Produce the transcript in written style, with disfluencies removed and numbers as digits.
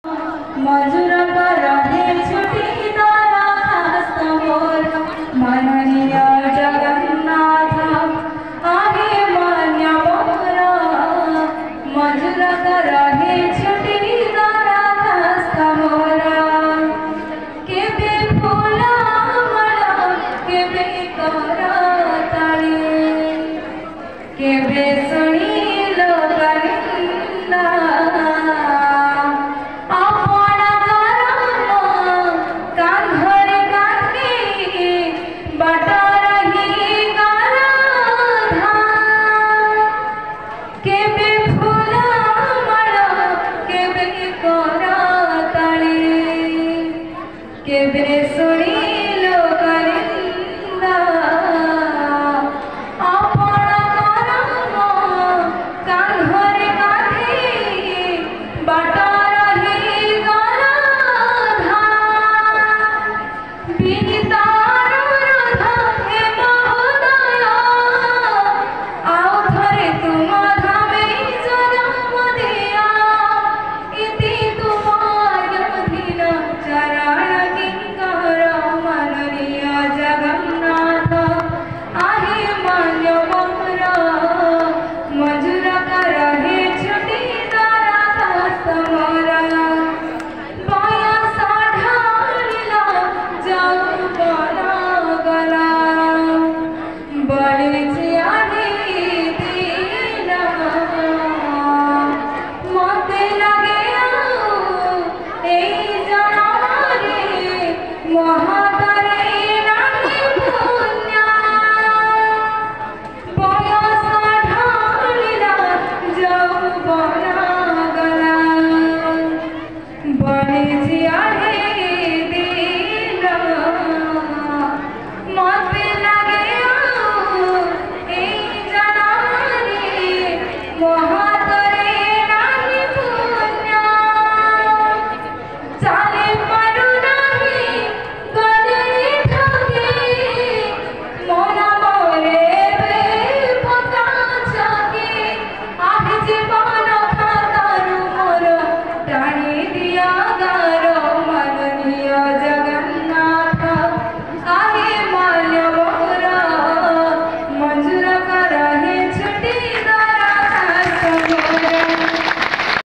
मजूर रहे छुट्टी तारा खास मोर माननीय जगन्नाथ आगे मान्य मोर मजूर रहे छुट्टी तारा खास मोर केबे फूला मला केबे करताली केबे सुनीलो गरिंदा केबे सुनीलो गरिंदा आपण करम कान्हरे कांधी बाट रही गला विनीतार रुध हे महोदय आउ थरे तुम धामे जन्म दिया इति तुमाय धीन चरण बढ़े